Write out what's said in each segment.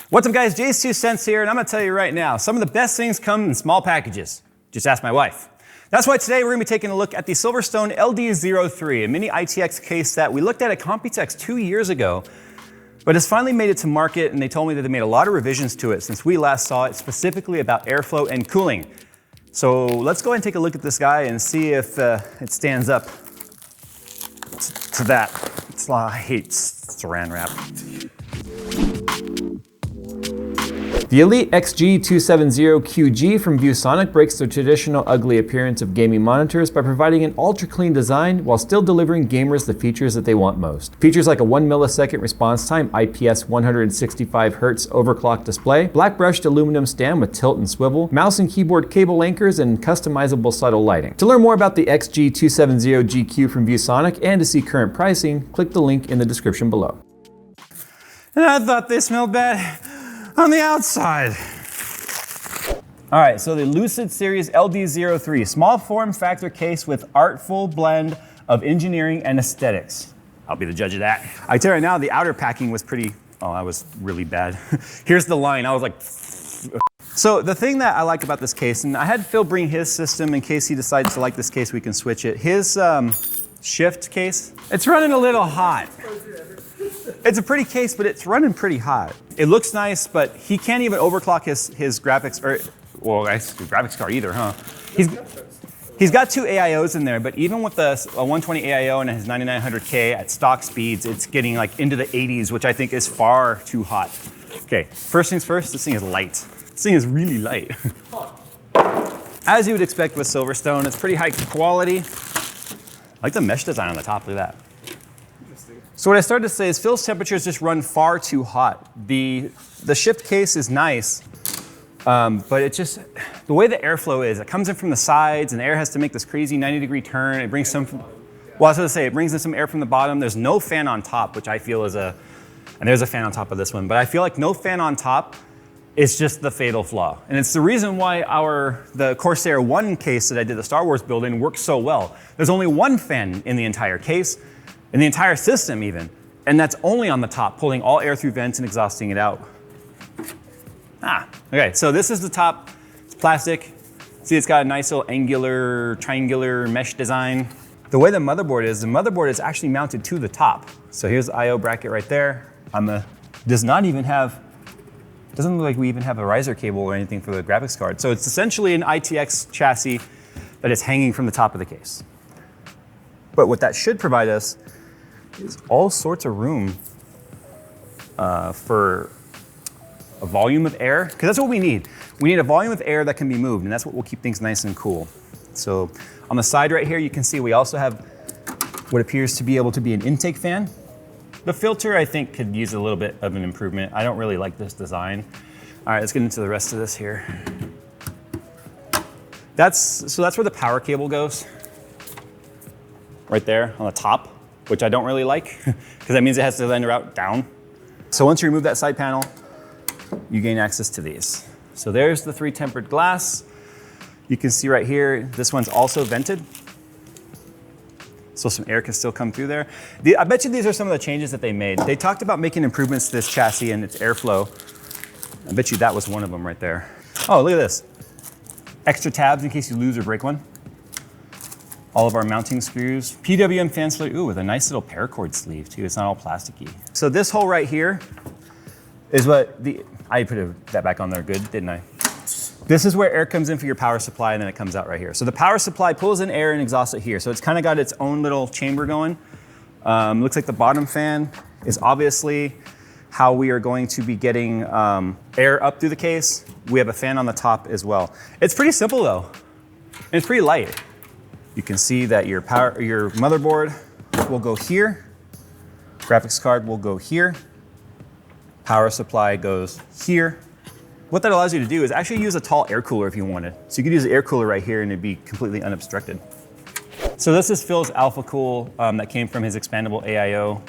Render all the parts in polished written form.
What's up guys, Jay's 2 cents here, and I'm gonna tell you right now, some of the best things come in small packages. Just ask my wife. That's why today we're gonna be taking a look at the Silverstone LD03, a mini ITX case that we looked at Computex 2 years ago, but has finally made it to market, and they told me that they made a lot of revisions to it since we last saw it, specifically about airflow and cooling. So let's go ahead and take a look at this guy and see if it stands up to that. I hate saran wrap. The Elite XG270QG from ViewSonic breaks the traditional ugly appearance of gaming monitors by providing an ultra-clean design while still delivering gamers the features that they want most. Features like a 1 millisecond response time, IPS 165Hz overclock display, black brushed aluminum stand with tilt and swivel, mouse and keyboard cable anchors, and customizable subtle lighting. To learn more about the XG270GQ from ViewSonic and to see current pricing, click the link in the description below. And I thought they smelled bad on the outside. All right, so the Lucid Series LD03, small form factor case with artful blend of engineering and aesthetics. I'll be the judge of that. I tell you right now, the outer packing was pretty, oh, that was really bad. Here's the line, I was like, so the thing that I like about this case, and I had Phil bring his system in case he decides to like this case, we can switch it. His shift case, it's running a little hot. It's a pretty case, but it's running pretty hot. It looks nice, but he can't even overclock his graphics, or, well, I guess the graphics card either, huh? He's got 2 AIOs in there, but even with a 120 AIO and his 9900K at stock speeds, it's getting like into the 80s, which I think is far too hot. Okay, first things first, this thing is light. This thing is really light. As you would expect with Silverstone, it's pretty high quality. I like the mesh design on the top, look at that. So what I started to say is Phil's temperatures just run far too hot. The shift case is nice, but it just, the way the airflow is, it comes in from the sides and the air has to make this crazy 90-degree turn. It brings some, well, I was going to say, it brings in some air from the bottom. There's no fan on top, which I feel is and there's a fan on top of this one, but I feel like no fan on top is just the fatal flaw. And it's the reason why the Corsair 1 case that I did the Star Wars build in works so well. There's only one fan in the entire case, in the entire system even, and that's only on the top, pulling all air through vents and exhausting it out. Okay, so this is the top, it's plastic. See, it's got a nice little angular, triangular mesh design. The way the motherboard is actually mounted to the top. So here's the IO bracket right there. Doesn't look like we even have a riser cable or anything for the graphics card. So it's essentially an ITX chassis that is hanging from the top of the case. But what that should provide us is all sorts of room for a volume of air, because that's what we need. We need a volume of air that can be moved, and that's what will keep things nice and cool. So on the side right here, you can see we also have what appears to be able to be an intake fan. The filter, I think, could use a little bit of an improvement. I don't really like this design. All right, let's get into the rest of this here. So that's where the power cable goes. Right there on the top, which I don't really like, because that means it has to then route down. So once you remove that side panel, you gain access to these. So there's the 3 tempered glass. You can see right here, this one's also vented. So some air can still come through there. I bet you these are some of the changes that they made. They talked about making improvements to this chassis and its airflow. I bet you that was one of them right there. Oh, look at this. Extra tabs in case you lose or break one. All of our mounting screws. PWM fan sleeve, ooh, with a nice little paracord sleeve too. It's not all plasticky. So this hole right here is what I put that back on there good, didn't I? This is where air comes in for your power supply, and then it comes out right here. So the power supply pulls in air and exhausts it here. So it's kind of got its own little chamber going. Looks like the bottom fan is obviously how we are going to be getting air up through the case. We have a fan on the top as well. It's pretty simple though, and it's pretty light. You can see that your motherboard will go here, graphics card will go here, power supply goes here. What that allows you to do is actually use a tall air cooler if you wanted. So you could use an air cooler right here and it'd be completely unobstructed. So this is Phil's Alpha Cool that came from his expandable AIO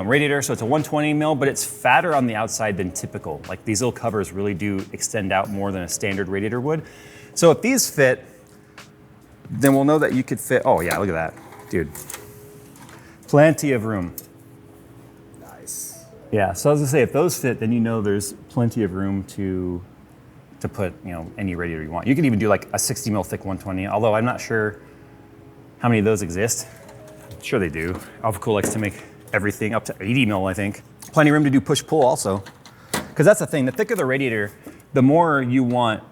radiator. So it's a 120 mil, but it's fatter on the outside than typical. Like these little covers really do extend out more than a standard radiator would. So if these fit, then we'll know that you could fit, oh yeah, look at that, dude. Plenty of room. Nice. Yeah, so I was gonna say, if those fit, then you know there's plenty of room to put, you know, any radiator you want. You can even do like a 60 mil thick 120, although I'm not sure how many of those exist. I'm sure they do. Alphacool likes to make everything up to 80 mil, I think. Plenty of room to do push-pull also. Because that's the thing, the thicker the radiator, the more you want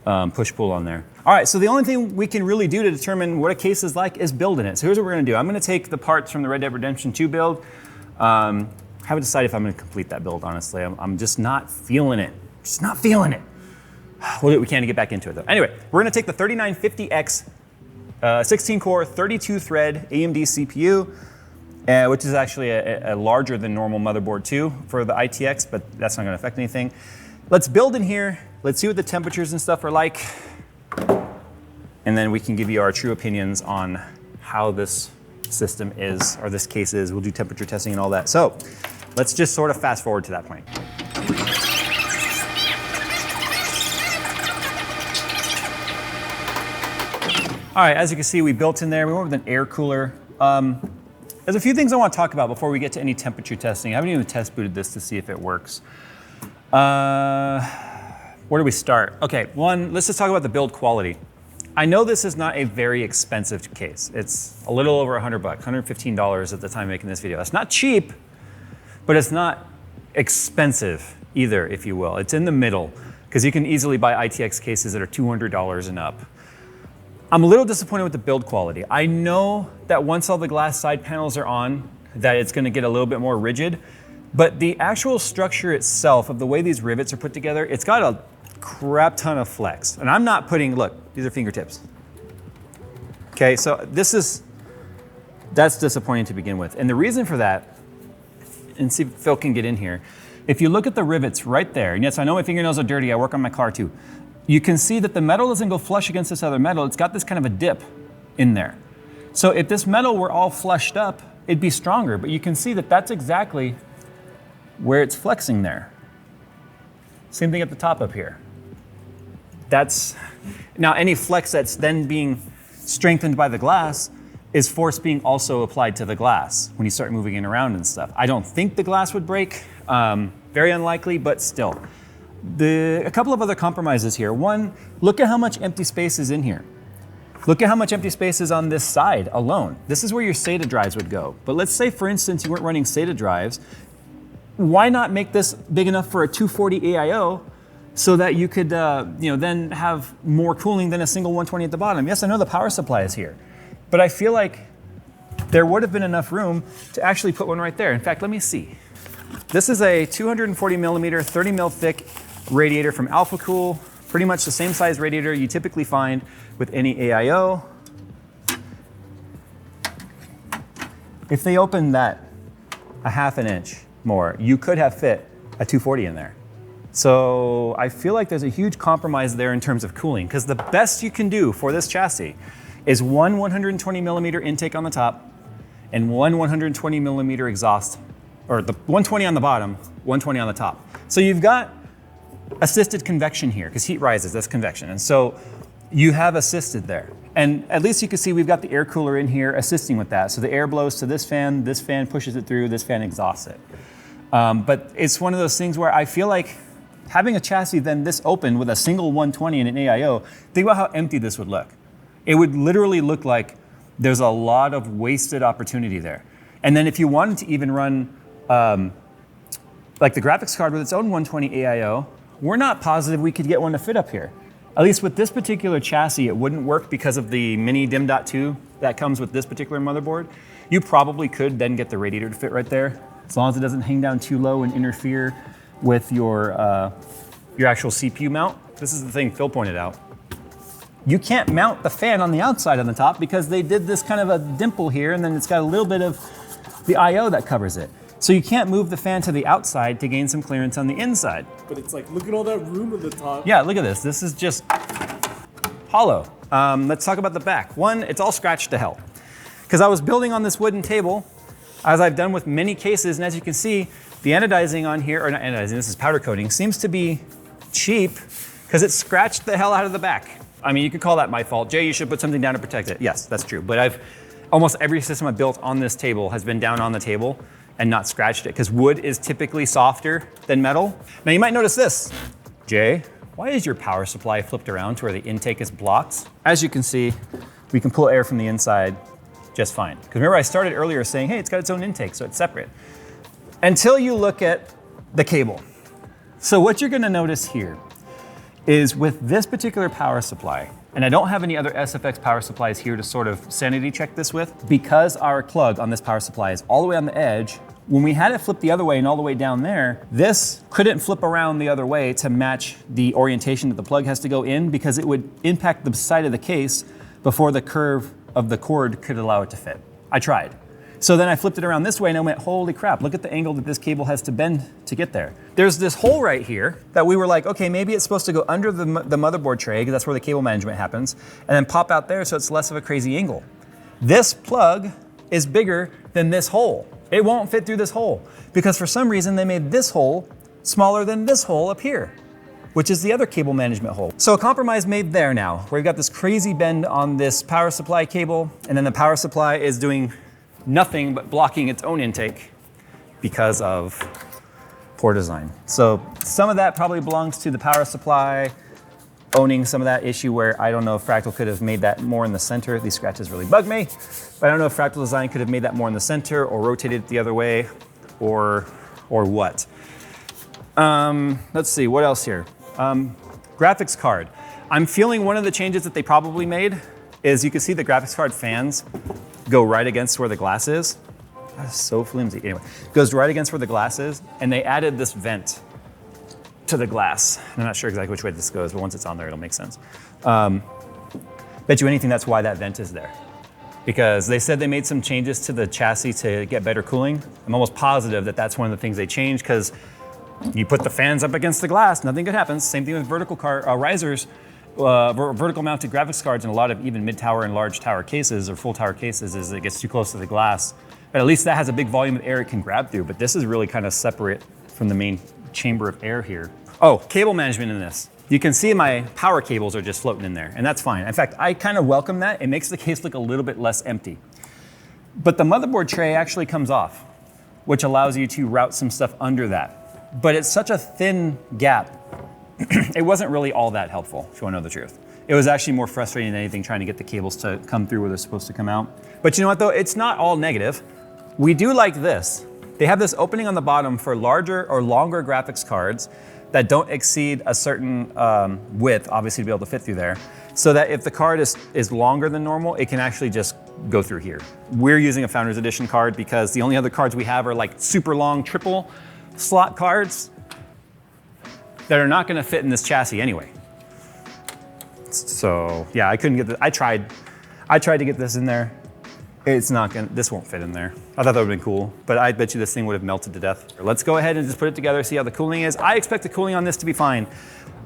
push-pull on there. All right, so the only thing we can really do to determine what a case is like is building it. So here's what we're gonna do. I'm gonna take the parts from the Red Dead Redemption 2 build. Haven't decided if I'm gonna complete that build, honestly. I'm just not feeling it. Just not feeling it. We can't get back into it though. Anyway, we're gonna take the 3950X 16 core, 32 thread AMD CPU, which is actually a larger than normal motherboard too for the ITX, but that's not gonna affect anything. Let's build in here. Let's see what the temperatures and stuff are like. And then we can give you our true opinions on how this system is, or this case is. We'll do temperature testing and all that. So let's just sort of fast forward to that point. All right, as you can see, we built in there. We went with an air cooler. There's a few things I want to talk about before we get to any temperature testing. I haven't even test booted this to see if it works. Where do we start? Okay, one, let's just talk about the build quality. I know this is not a very expensive case. It's a little over $100, $115 at the time making this video. It's not cheap, but it's not expensive either, if you will. It's in the middle, because you can easily buy ITX cases that are $200 and up. I'm a little disappointed with the build quality. I know that once all the glass side panels are on, that it's gonna get a little bit more rigid, but the actual structure itself of the way these rivets are put together, it's got a crap ton of flex. And I'm not putting, look, these are fingertips. Okay, so that's disappointing to begin with. And the reason for that, and see if Phil can get in here, if you look at the rivets right there, and yes, I know my fingernails are dirty, I work on my car too. You can see that the metal doesn't go flush against this other metal. It's got this kind of a dip in there. So if this metal were all flushed up, it'd be stronger, but you can see that that's exactly where it's flexing there. Same thing at the top up here. Now any flex that's then being strengthened by the glass is force being also applied to the glass when you start moving it around and stuff. I don't think the glass would break, very unlikely, but still. A couple of other compromises here. One, look at how much empty space is in here. Look at how much empty space is on this side alone. This is where your SATA drives would go. But let's say, for instance, you weren't running SATA drives. Why not make this big enough for a 240 AIO so that you could then have more cooling than a single 120 at the bottom? Yes, I know the power supply is here, but I feel like there would have been enough room to actually put one right there. In fact, let me see. This is a 240 millimeter, 30 mil thick radiator from Alphacool, pretty much the same size radiator you typically find with any AIO. If they opened that a half an inch more, you could have fit a 240 in there. So I feel like there's a huge compromise there in terms of cooling, because the best you can do for this chassis is one 120 millimeter intake on the top and one 120 millimeter exhaust, or the 120 on the bottom, 120 on the top. So you've got assisted convection here, because heat rises, that's convection. And so you have assisted there. And at least you can see we've got the air cooler in here assisting with that. So the air blows to this fan pushes it through, this fan exhausts it. But it's one of those things where I feel like having a chassis then this open with a single 120 and an AIO, think about how empty this would look. It would literally look like there's a lot of wasted opportunity there. And then if you wanted to even run like the graphics card with its own 120 AIO, we're not positive we could get one to fit up here. At least with this particular chassis, it wouldn't work because of the mini DIMM.2 that comes with this particular motherboard. You probably could then get the radiator to fit right there, as long as it doesn't hang down too low and interfere with your actual CPU mount. This is the thing Phil pointed out. You can't mount the fan on the outside on the top because they did this kind of a dimple here, and then it's got a little bit of the IO that covers it. So you can't move the fan to the outside to gain some clearance on the inside. But it's like, look at all that room at the top. Yeah, look at this. This is just hollow. Let's talk about the back. One, it's all scratched to hell. Because I was building on this wooden table, as I've done with many cases, and as you can see, the anodizing on here, or not anodizing, this is powder coating, seems to be cheap because it scratched the hell out of the back. I mean, you could call that my fault. Jay, you should put something down to protect it. Yes, that's true. But almost every system I've built on this table has been down on the table, and not scratched it, because wood is typically softer than metal. Now you might notice this. Jay, why is your power supply flipped around to where the intake is blocked? As you can see, we can pull air from the inside just fine. Because remember I started earlier saying, hey, it's got its own intake, so it's separate. Until you look at the cable. So what you're gonna notice here is with this particular power supply, and I don't have any other SFX power supplies here to sort of sanity check this with, because our plug on this power supply is all the way on the edge, when we had it flip the other way and all the way down there, this couldn't flip around the other way to match the orientation that the plug has to go in, because it would impact the side of the case before the curve of the cord could allow it to fit. I tried. So then I flipped it around this way and I went, holy crap, look at the angle that this cable has to bend to get there. There's this hole right here that we were like, okay, maybe it's supposed to go under the motherboard tray, because that's where the cable management happens, and then pop out there so it's less of a crazy angle. This plug is bigger than this hole. It won't fit through this hole, because for some reason they made this hole smaller than this hole up here, which is the other cable management hole. So a compromise made there now, where we've got this crazy bend on this power supply cable, and then the power supply is doing nothing but blocking its own intake because of poor design. So some of that probably belongs to the power supply owning some of that issue, where I don't know if Fractal could have made that more in the center. These scratches really bug me, but I don't know if Fractal Design could have made that more in the center or rotated it the other way, or what. Let's see, what else here? Graphics card. I'm feeling one of the changes that they probably made is you can see the graphics card fans go right against where the glass is. That's so flimsy. Anyway, goes right against where the glass is, and they added this vent to the glass. I'm not sure exactly which way this goes, but once it's on there, it'll make sense. Bet you anything that's why that vent is there. Because they said they made some changes to the chassis to get better cooling. I'm almost positive that that's one of the things they changed, because you put the fans up against the glass, nothing good happens. Same thing with vertical risers. Vertical mounted graphics cards in a lot of even mid-tower and large tower cases or full tower cases is it gets too close to the glass. But at least that has a big volume of air it can grab through. But this is really kind of separate from the main chamber of air here. Oh, cable management in this. You can see my power cables are just floating in there, and that's fine. In fact, I kind of welcome that. It makes the case look a little bit less empty. But the motherboard tray actually comes off, which allows you to route some stuff under that. But it's such a thin gap, it wasn't really all that helpful, if you want to know the truth. It was actually more frustrating than anything trying to get the cables to come through where they're supposed to come out. But you know what though, it's not all negative. We do like this. They have this opening on the bottom for larger or longer graphics cards that don't exceed a certain width, obviously to be able to fit through there, so that if the card is longer than normal, it can actually just go through here. We're using a Founders Edition card because the only other cards we have are like super long triple slot cards that are not gonna fit in this chassis anyway. So yeah, I couldn't get this. I tried to get this in there. It's not gonna, this won't fit in there. I thought that would've been cool, but I bet you this thing would have melted to death. Let's go ahead and just put it together, see how the cooling is. I expect the cooling on this to be fine.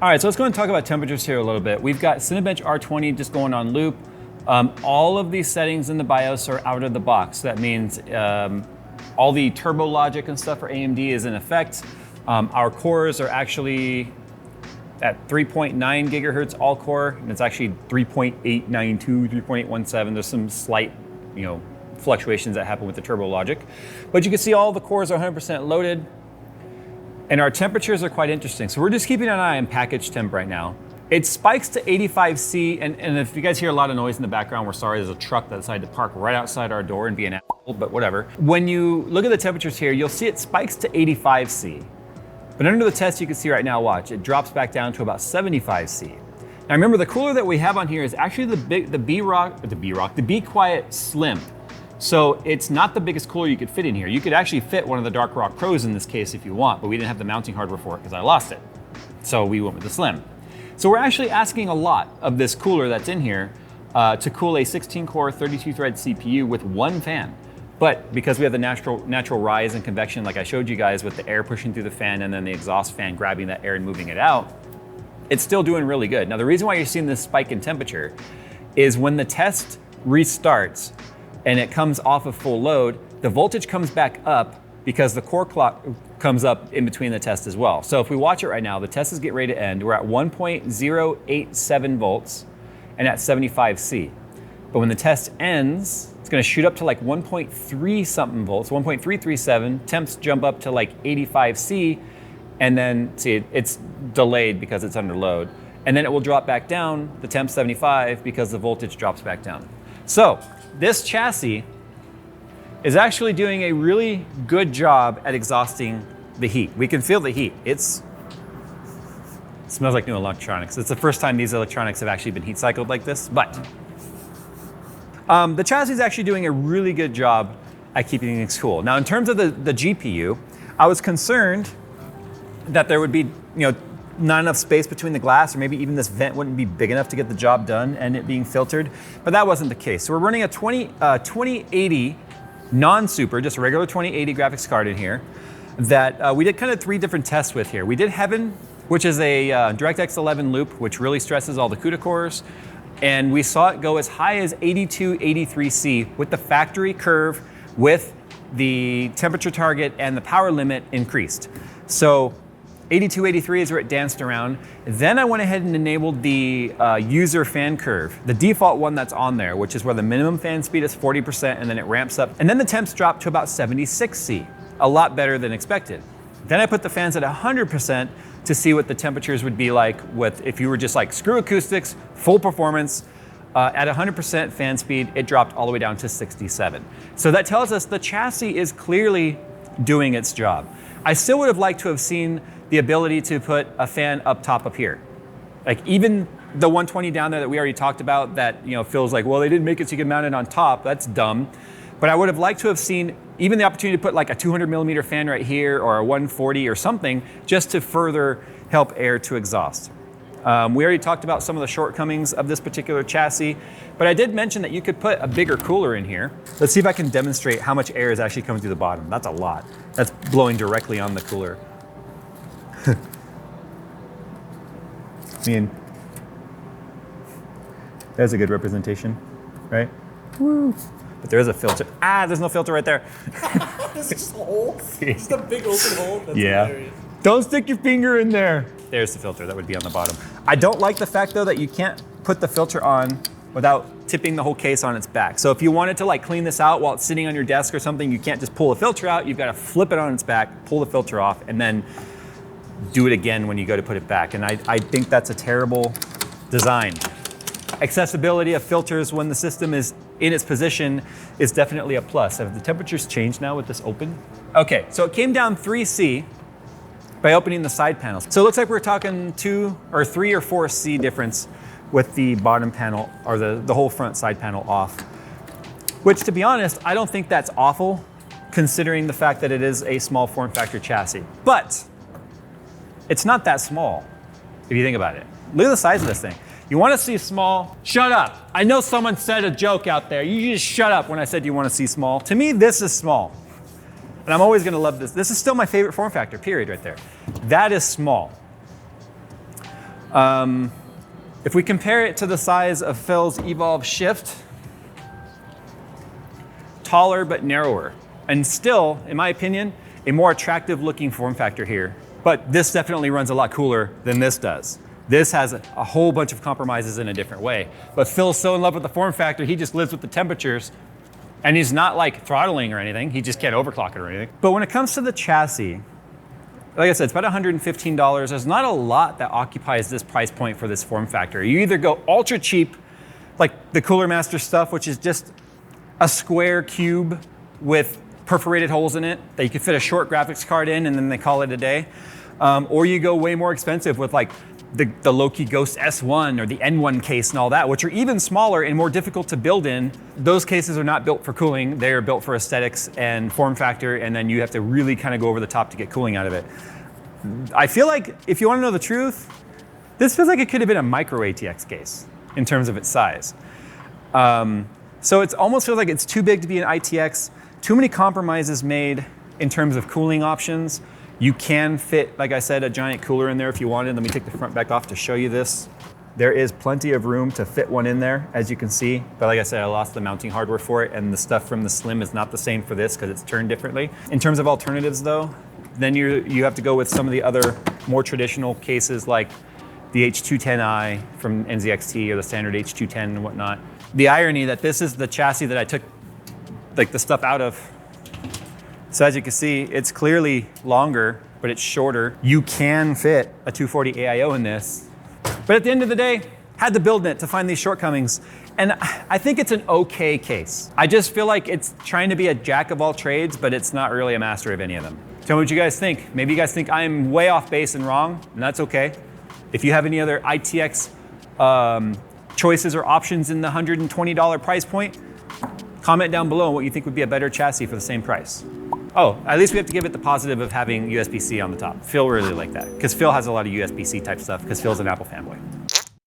All right, so let's go and talk about temperatures here a little bit. We've got Cinebench R20 just going on loop. All of these settings in the BIOS are out of the box. That means all the turbo logic and stuff for AMD is in effect. Our cores are actually at 3.9 gigahertz all core, and it's actually 3.892, 3.817. There's some slight, fluctuations that happen with the turbo logic. But you can see all the cores are 100% loaded, and our temperatures are quite interesting. So we're just keeping an eye on package temp right now. It spikes to 85C, and if you guys hear a lot of noise in the background, we're sorry, there's a truck that decided to park right outside our door and be an asshole, but whatever. When you look at the temperatures here, you'll see it spikes to 85C. But under the test you can see right now, watch, it drops back down to about 75C. Now remember, the cooler that we have on here is actually the Be Quiet Slim. So it's not the biggest cooler you could fit in here. You could actually fit one of the Dark Rock Pros in this case if you want, but we didn't have the mounting hardware for it because I lost it. So we went with the Slim. So we're actually asking a lot of this cooler that's in here to cool a 16-core, 32-thread CPU with one fan. But because we have the natural rise in convection, like I showed you guys with the air pushing through the fan and then the exhaust fan grabbing that air and moving it out, it's still doing really good. Now the reason why you're seeing this spike in temperature is when the test restarts and it comes off of full load, the voltage comes back up because the core clock comes up in between the test as well. So if we watch it right now, the test is getting ready to end. We're at 1.087 volts and at 75C. But when the test ends, it's gonna shoot up to like 1.3 something volts, 1.337, temps jump up to like 85 C, and then, see, it's delayed because it's under load. And then it will drop back down to temp 75 because the voltage drops back down. So this chassis is actually doing a really good job at exhausting the heat. We can feel the heat. It smells like new electronics. It's the first time these electronics have actually been heat cycled like this, but the chassis is actually doing a really good job at keeping things cool. Now, in terms of the GPU, I was concerned that there would be, not enough space between the glass, or maybe even this vent wouldn't be big enough to get the job done and it being filtered, but that wasn't the case. So we're running a 2080 non-super, just a regular 2080 graphics card in here that we did kind of 3 different tests with here. We did Heaven, which is a DirectX 11 loop, which really stresses all the CUDA cores, and we saw it go as high as 8283C with the factory curve with the temperature target and the power limit increased. So 8283 is where it danced around. Then I went ahead and enabled the user fan curve, the default one that's on there, which is where the minimum fan speed is 40% and then it ramps up. And then the temps drop to about 76C, a lot better than expected. Then I put the fans at 100% to see what the temperatures would be like if you were just like screw acoustics, full performance. At 100% fan speed, it dropped all the way down to 67. So that tells us the chassis is clearly doing its job. I still would have liked to have seen the ability to put a fan up top up here. Like even the 120 down there that we already talked about that feels like, well, they didn't make it so you can mount it on top. That's dumb. But I would have liked to have seen even the opportunity to put like a 200 millimeter fan right here or a 140 or something just to further help air to exhaust. We already talked about some of the shortcomings of this particular chassis, but I did mention that you could put a bigger cooler in here. Let's see if I can demonstrate how much air is actually coming through the bottom. That's a lot. That's blowing directly on the cooler. I mean, there's a good representation, right? Woo. But there is a filter. There's no filter right there. It's just a hole. Just a big open hole. That's hilarious. Don't stick your finger in there. There's the filter that would be on the bottom. I don't like the fact though that you can't put the filter on without tipping the whole case on its back. So if you wanted to like clean this out while it's sitting on your desk or something, you can't just pull the filter out. You've got to flip it on its back, pull the filter off, and then do it again when you go to put it back. And I think that's a terrible design. Accessibility of filters when the system is in its position is definitely a plus. Have the temperatures changed now with this open? Okay, so it came down 3C by opening the side panels. So it looks like we're talking 2 or 3 or 4 C difference with the bottom panel or the whole front side panel off. Which, to be honest, I don't think that's awful considering the fact that it is a small form factor chassis. But it's not that small if you think about it. Look at the size of this thing. You want to see small? Shut up. I know someone said a joke out there. You just shut up when I said you want to see small. To me, this is small. And I'm always going to love this. This is still my favorite form factor, period, right there. That is small. If we compare it to the size of Phil's Evolve Shift, taller but narrower. And still, in my opinion, a more attractive looking form factor here. But this definitely runs a lot cooler than this does. This has a whole bunch of compromises in a different way. But Phil's so in love with the form factor, he just lives with the temperatures. And he's not like throttling or anything. He just can't overclock it or anything. But when it comes to the chassis, like I said, it's about $115. There's not a lot that occupies this price point for this form factor. You either go ultra cheap, like the Cooler Master stuff, which is just a square cube with perforated holes in it that you could fit a short graphics card in and then they call it a day. Or you go way more expensive with like the Loki Ghost S1 or the N1 case and all that, which are even smaller and more difficult to build in. Those cases are not built for cooling. They are built for aesthetics and form factor, and then you have to really kind of go over the top to get cooling out of it. I feel like, if you want to know the truth, this feels like it could have been a micro ATX case in terms of its size. So it almost feels like it's too big to be an ITX, too many compromises made in terms of cooling options. You can fit, like I said, a giant cooler in there if you wanted. Let me take the front back off to show you this. There is plenty of room to fit one in there, as you can see. But like I said, I lost the mounting hardware for it, and the stuff from the Slim is not the same for this because it's turned differently. In terms of alternatives though, then you have to go with some of the other more traditional cases like the H210i from NZXT or the standard H210 and whatnot. the irony that this is the chassis that I took like the stuff out of. So as you can see, it's clearly longer, but it's shorter. You can fit a 240 AIO in this. But at the end of the day, had to build it to find these shortcomings. And I think it's an okay case. I just feel like it's trying to be a jack of all trades, but it's not really a master of any of them. Tell me what you guys think. Maybe you guys think I'm way off base and wrong, and that's okay. If you have any other ITX choices or options in the $120 price point, comment down below what you think would be a better chassis for the same price. Oh, at least we have to give it the positive of having USB-C on the top. Phil really liked that, because Phil has a lot of USB-C type stuff, because Phil's an Apple fanboy.